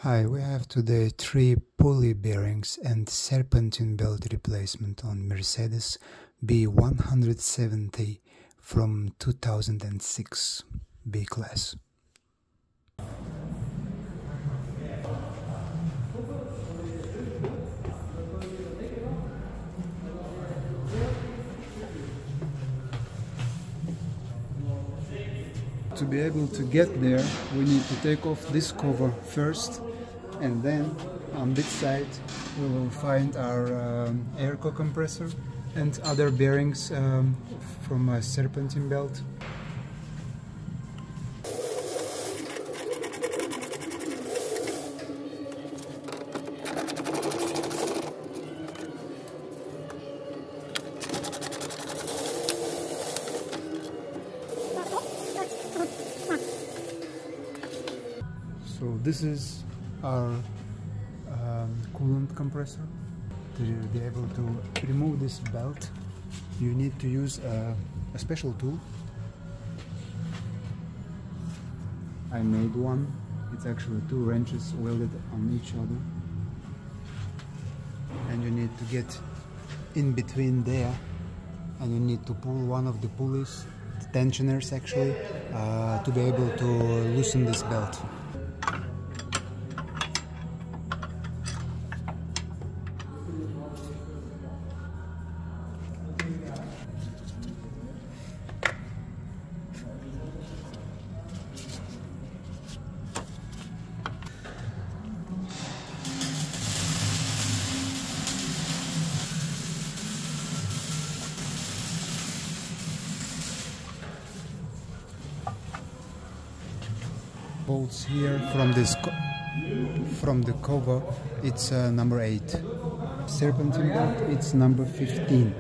Hi, we have today 3 pulley bearings and serpentine belt replacement on Mercedes B170 from 2006 B-Class. To be able to get there, we need to take off this cover first, and then on this side we will find our air co-compressor and other bearings from a serpentine belt. So this is our coolant compressor. To be able to remove this belt, you need to use a special tool. I made one. It's actually 2 wrenches welded on each other, and you need to get in between there, and you need to pull one of the pulleys, the tensioners actually, to be able to loosen this belt. Bolts here from the cover, it's number 8. Serpentine belt, it's number 15.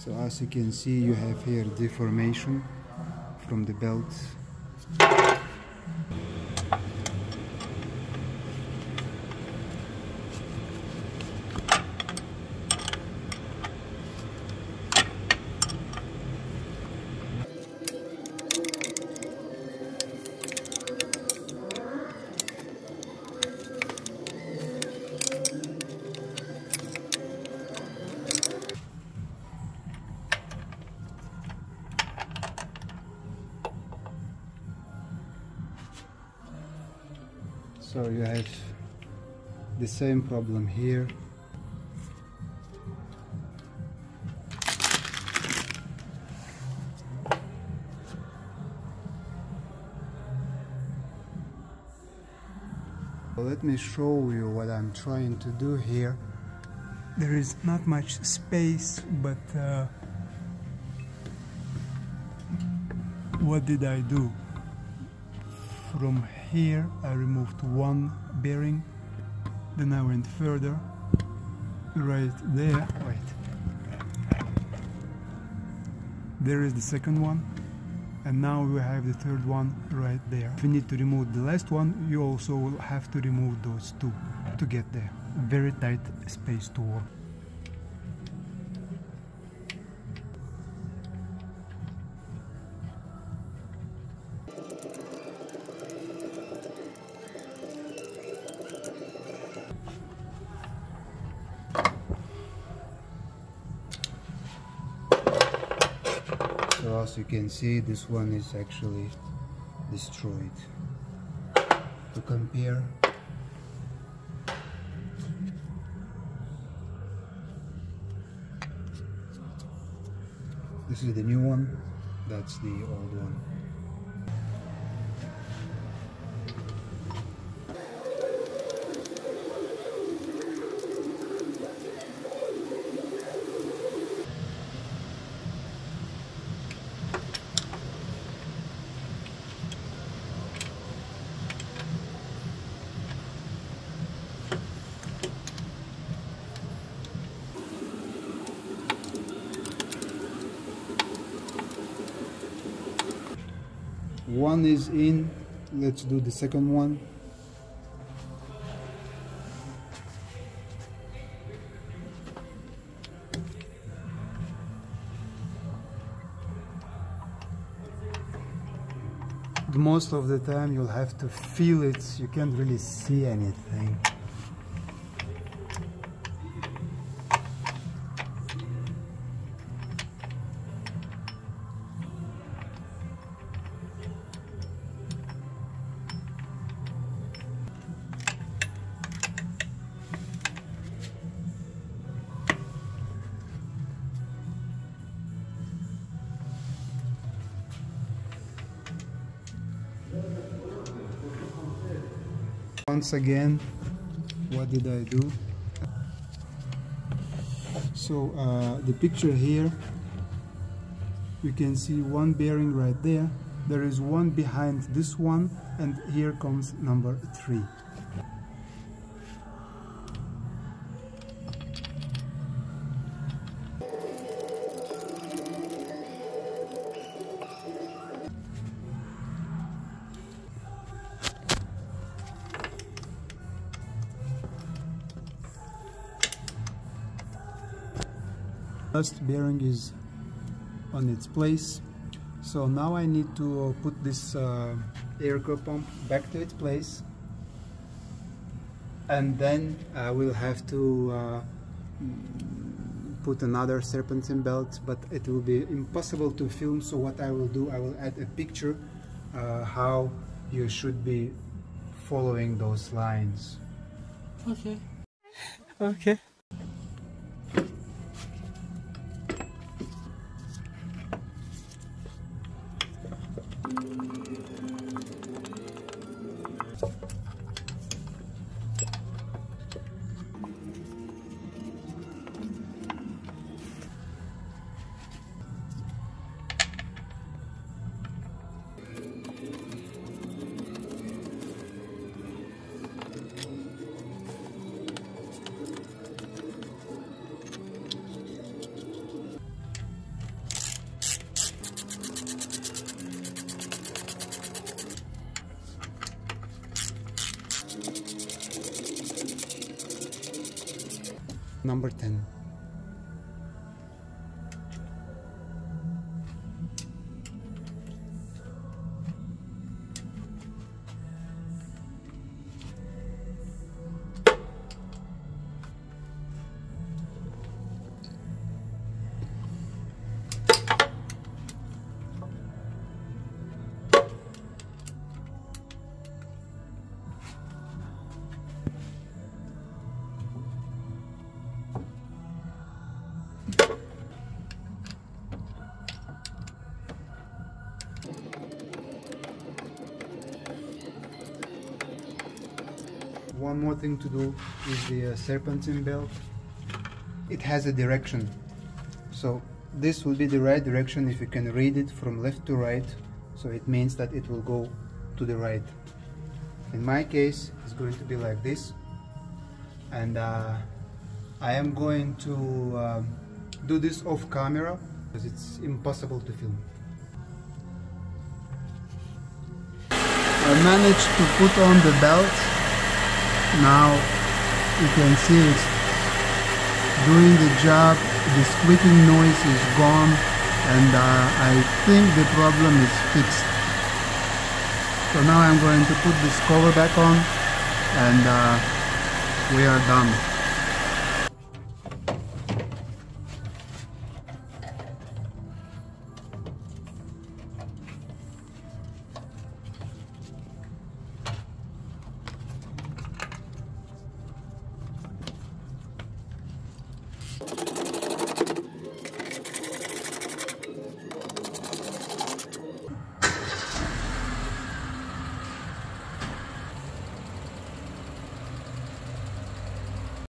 So as you can see, you have here deformation from the belt. So you have the same problem here. Let me show you what I'm trying to do here. There is not much space, but what did I do? From here I removed one bearing, then I went further, right there, there is the second one, and now we have the third one right there. If you need to remove the last one, you also will have to remove those two to get there. Very tight space to work. So as you can see, this one is actually destroyed. To compare, this is the new one, that's the old one. One is in, let's do the second one. Most of the time you'll have to feel it, you can't really see anything. Once again, what did I do? So the picture here, you can see one bearing right there. There is one behind this one, and here comes number 3. Last bearing is on its place, so now I need to put this air core pump back to its place, and then I will have to put another serpentine belt, but it will be impossible to film. So what I will do, I will add a picture how you should be following those lines. Okay. Okay. Number 10. One more thing to do is the serpentine belt. it has a direction. So this will be the right direction if you can read it from left to right. So it means that it will go to the right. In my case, it's going to be like this. And I am going to do this off camera because it's impossible to film. I managed to put on the belt. Now you can see it's doing the job. The squeaking noise is gone, and I think the problem is fixed. So now I'm going to put this cover back on, and we are done.